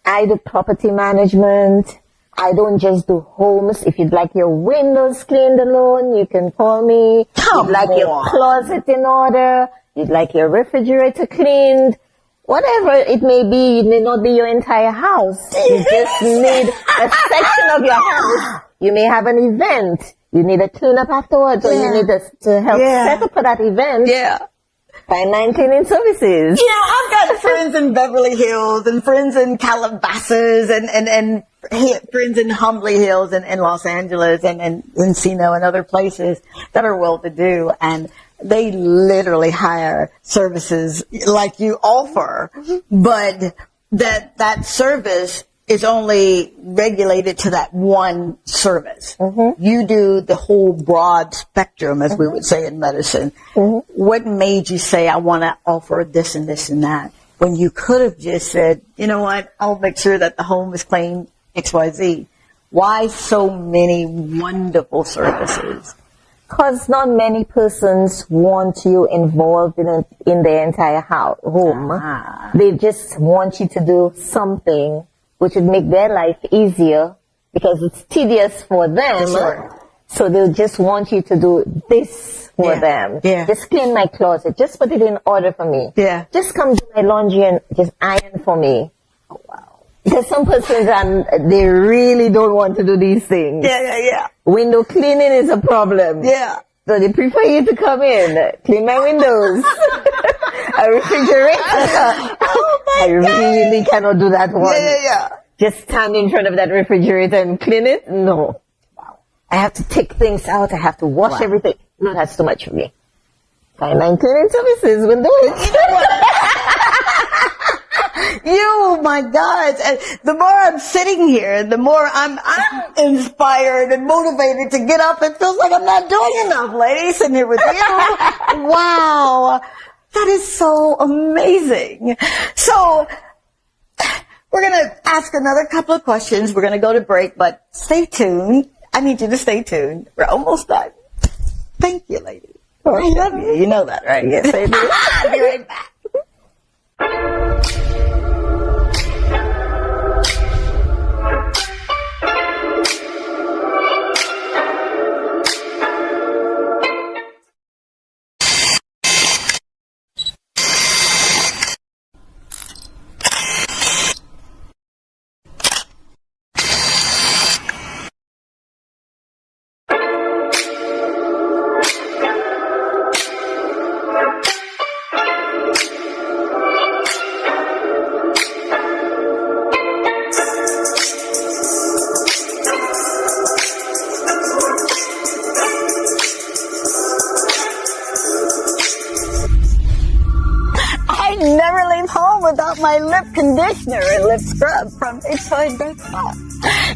I do property management. I don't just do homes. If you'd like your windows cleaned alone, you can call me. Come You'd like on. your closet in order. You'd like your refrigerator cleaned. Whatever it may be, it may not be your entire house. You just need a section of your house. You may have an event. You need a cleanup afterwards, or you need to help set up for that event. Yeah. Fine line cleaning services. You know, I've got friends in Beverly Hills and friends in Calabasas and friends in Humbly Hills and Los Angeles and Encino and other places that are well-to-do, and they literally hire services like you offer, but that service is only regulated to that one service. You do the whole broad spectrum, as we would say in medicine. What made you say, I want to offer this and this and that, when you could have just said, you know what, I'll make sure that the home is clean, XYZ? Why so many wonderful services? Because not many persons want you involved in their entire home. They just want you to do something which would make their life easier because it's tedious for them. Sure. So they'll just want you to do this for them. Yeah. Just clean my closet. Just put it in order for me. Yeah. Just come do my laundry and just iron for me. Oh, wow. There's some persons and they really don't want to do these things. Yeah. Window cleaning is a problem. Yeah. So they prefer you to come in, clean my windows. A refrigerator. I really cannot do that one. Yeah. Just stand in front of that refrigerator and clean it? No. I have to take things out. I have to wash everything. No, that's too much for me. Fine line cleaning services will do it. You, my God. And the more I'm sitting here, the more I'm inspired and motivated to get up. It feels like I'm not doing enough, lady, sitting here with you. Wow. That is so amazing. So, we're going to ask another couple of questions. We're going to go to break, but stay tuned. I need you to stay tuned. We're almost done. Thank you, lady. I love you. You know that, right? Yes, I do. I'll be right back. Never leave home without my lip conditioner and lip scrub from Enjoy Birth Spa.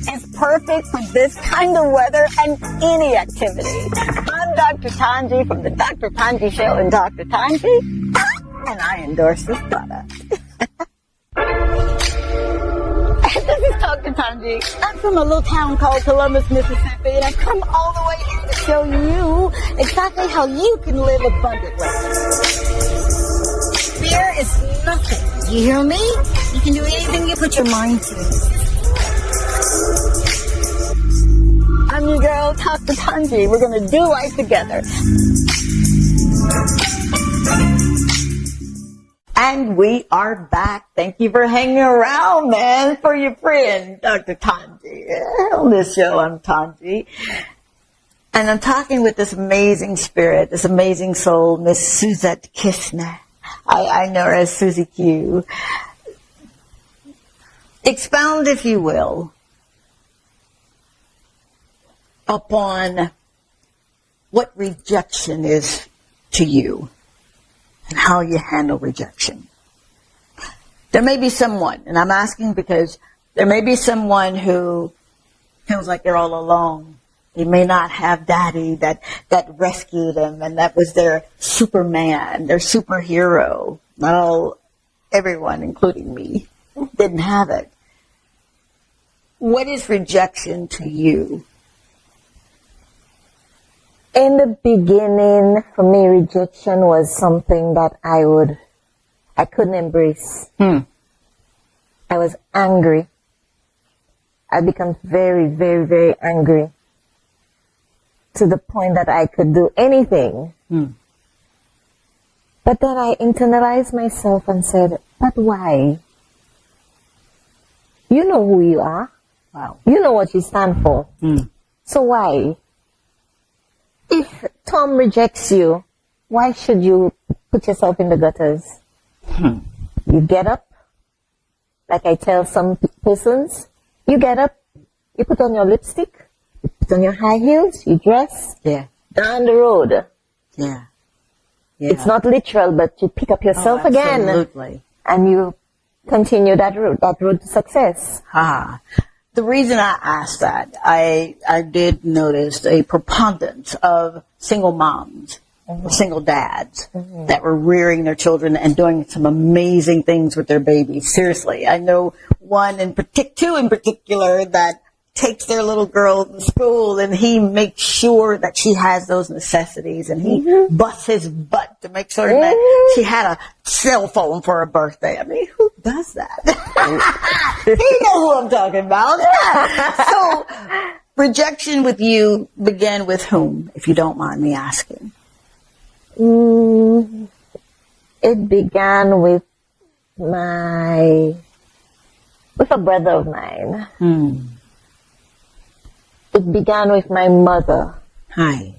It's perfect for this kind of weather and any activity. I'm Dr. Tongie from the Dr. Tongie Show and Dr. Tongie, and I endorse this product. This is Dr. Tongie. I'm from a little town called Columbus, Mississippi, and I've come all the way here to show you exactly how you can live abundantly. Fear is nothing. You hear me? You can do anything you put your mind to. I'm your girl, Dr. Tongie. We're going to do life together. And we are back. Thank you for hanging around, man, for your friend, Dr. Tongie. On this show, I'm Tongie. And I'm talking with this amazing spirit, this amazing soul, Miss Suzette Kisna. I know her as Suzy Q. Expound, if you will, upon what rejection is to you and how you handle rejection. There may be someone, and I'm asking because there may be someone who feels like they're all alone. They may not have daddy that rescued them, and that was their Superman, their superhero. Everyone, including me, didn't have it. What is rejection to you? In the beginning, for me, rejection was something that I couldn't embrace. I was angry. I became very, very, very angry, to the point that I could do anything. But then I internalized myself and said, but why? You know who you are. Wow. You know what you stand for. So why? If Tom rejects you, why should you put yourself in the gutters? You get up, like I tell some persons, you get up, you put on your lipstick, you put on your high heels, you dress, down the road. Yeah. It's not literal, but you pick up yourself again. Absolutely. And you continue that road to success. The reason I asked that, I did notice a preponderance of single moms, single dads that were rearing their children and doing some amazing things with their babies. Seriously, I know two in particular that takes their little girl to school and he makes sure that she has those necessities, and he busts his butt to make sure that she had a cell phone for her birthday. I mean, who does that? You know who I'm talking about. So, rejection with you began with whom, if you don't mind me asking? It began with my with a brother of mine. It began with my mother. Hi.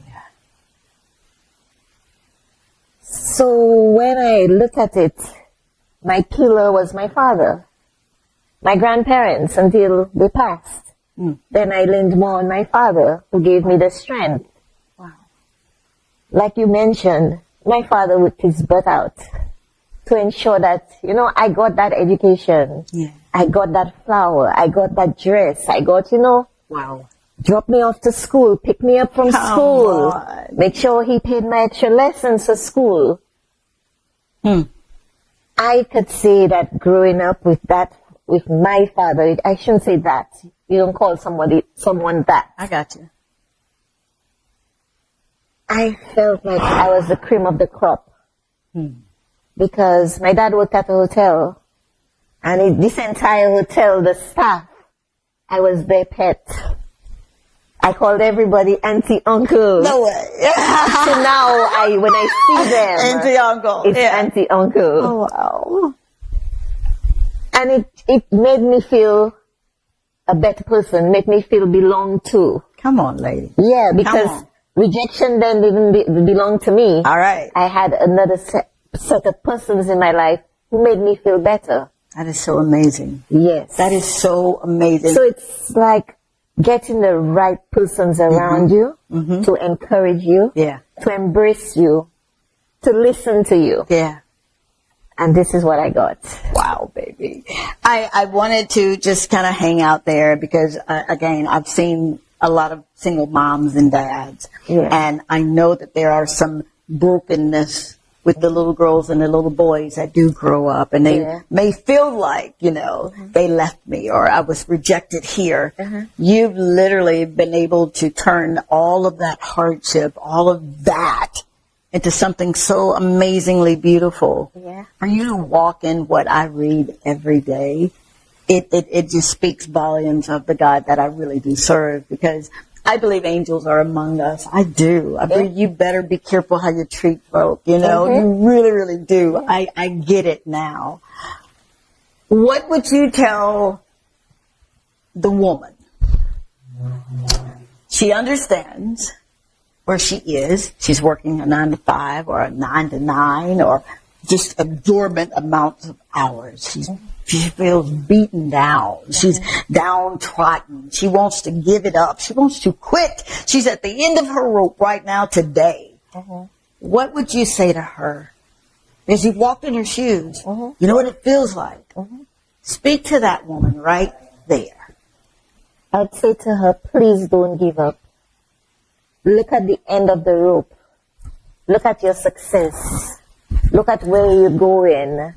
So when I look at it, my killer was my father, my grandparents until they passed. Then I leaned more on my father, who gave me the strength. Wow. Like you mentioned, my father worked his butt out to ensure that, you know, I got that education. Yeah. I got that flower. I got that dress. I got, you know, Wow. drop me off to school, pick me up from Come school, on. make sure he paid my extra lessons for school. I could say that growing up with that, with my father, I shouldn't say that. You don't call someone that. I got you. I felt like I was the cream of the crop. Because my dad worked at a hotel, and this entire hotel, the staff, I was their pet. I called everybody auntie, uncle. No way. So now when I see them, Auntie, uncle. it's auntie, uncle. Oh, wow. And it made me feel a better person, made me feel belong to. Come on, lady. Yeah, Come because on. rejection then didn't belong to me. All right. I had another set of persons in my life who made me feel better. That is so amazing. Yes. That is so amazing. So it's like getting the right persons around you to encourage you, Yeah. to embrace you, to listen to you. Yeah. And this is what I got. Wow, baby. I wanted to just kind of hang out there because, again, I've seen a lot of single moms and dads. Yeah. And I know that there are some brokenness with the little girls and the little boys that do grow up. And they may feel like, you know, they left me or I was rejected here. You've literally been able to turn all of that hardship, all of that into something so amazingly beautiful. Yeah. For you to walk in what I read every day, it just speaks volumes of the God that I really do serve, because I believe angels are among us. I do. I believe you better be careful how you treat folk. You know, you really, really do. I get it now. What would you tell the woman? She understands where she is. She's working a 9 to 5 or a 9 to 9 or just absorbent amounts of hours. She feels beaten down. She's downtrodden. She wants to give it up. She wants to quit. She's at the end of her rope right now today. What would you say to her? As you walked in her shoes, you know what it feels like. Speak to that woman right there. I'd say to her, please don't give up. Look at the end of the rope. Look at your success. Look at where you're going.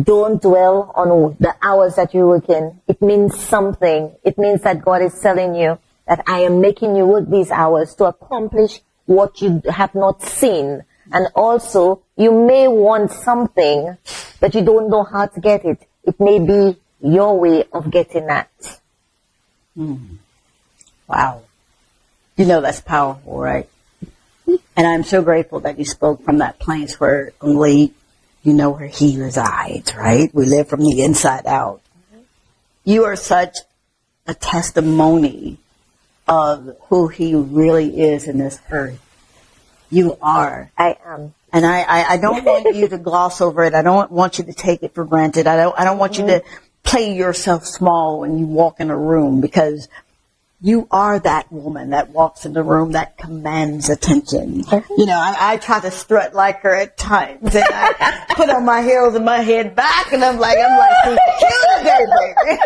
Don't dwell on the hours that you're working. It means something. It means that God is telling you that I am making you work these hours to accomplish what you have not seen. And also, you may want something, but you don't know how to get it. It may be your way of getting that. Wow. You know that's powerful, right? And I'm so grateful that you spoke from that place where only you know where he resides, right? We live from the inside out. You are such a testimony of who he really is in this earth. You are. I am. And I don't want you to gloss over it. I don't want you to take it for granted. I don't want you to play yourself small when you walk in a room, because you are that woman that walks in the room that commands attention. You know, I try to strut like her at times, and I put on my heels and my head back, and I'm like, Suzy Q today, baby.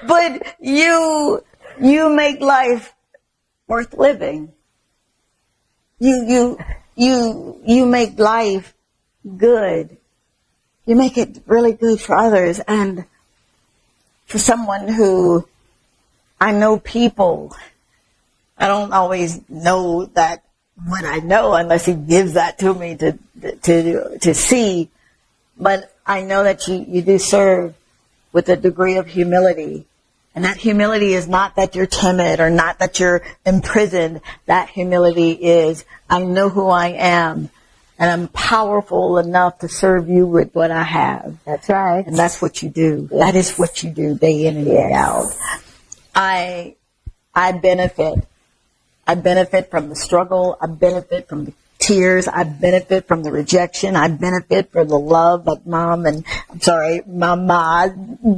But you make life worth living. You make life good. You make it really good for others, and for someone who, I know people, I don't always know that what I know unless he gives that to me to see. But I know that you do serve with a degree of humility. And that humility is not that you're timid or not that you're imprisoned. That humility is, I know who I am, and I'm powerful enough to serve you with what I have. That's right. And that's what you do. Yes. That is what you do day in and day out. I benefit. I benefit from the struggle. I benefit from the tears. I benefit from the rejection. I benefit from the love of mom and, my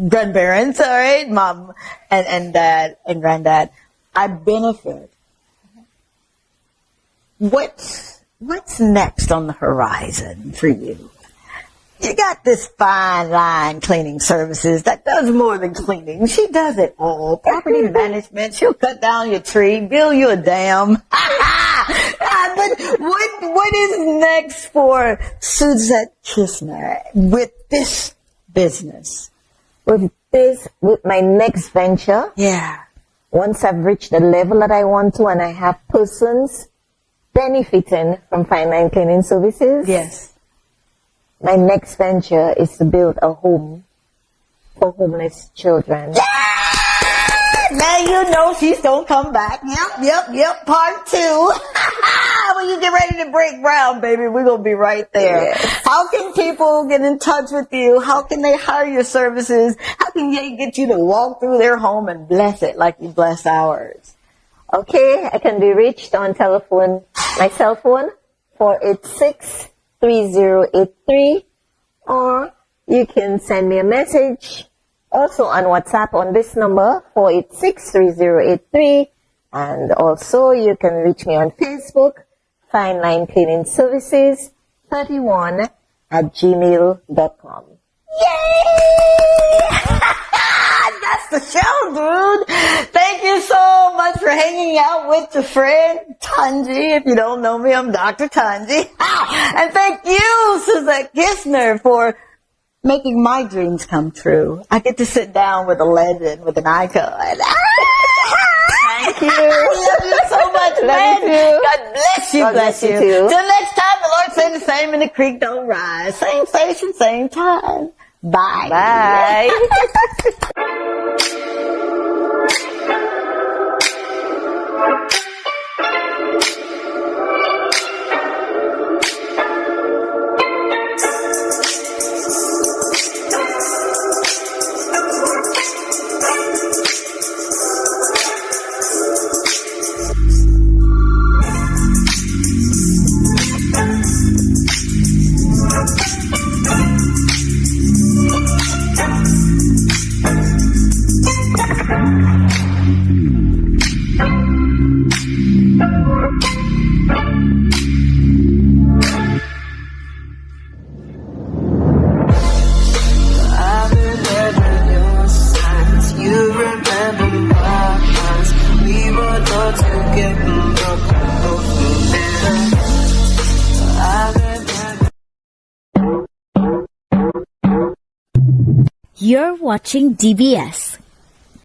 grandparents, all right, mom and dad and granddad. I benefit. What's next on the horizon for you? You got this fine line cleaning services that does more than cleaning. She does it all. Property management. She'll cut down your tree, build you a dam. But what is next for Suzette Kisna with this business? With my next venture. Yeah. Once I've reached the level that I want to and I have persons benefiting from fine line cleaning services. Yes. My next venture is to build a home for homeless children. Yeah! Now you know she's gonna come back. Yep. Part 2. When you get ready to break ground, baby, we're gonna be right there. Yes. How can people get in touch with you? How can they hire your services? How can they get you to walk through their home and bless it like you bless ours? Okay, I can be reached on telephone, my cell phone, 486-3083, or you can send me a message also on WhatsApp on this number, 486-3083, and also you can reach me on Facebook, Fine Line Cleaning Services 31 at gmail.com. Yay! That's the show, dude. Thank you so much for hanging out with your friend, Tongie. If you don't know me, I'm Dr. Tongie. And thank you, Suzette Kisna, for making my dreams come true. I get to sit down with a legend, with an icon. Thank you. I love you so much, man. God bless you. God bless you too. Till next time, the Lord say the same and the creek don't rise. Same station, same time. Bye. Bye. You're watching DBS.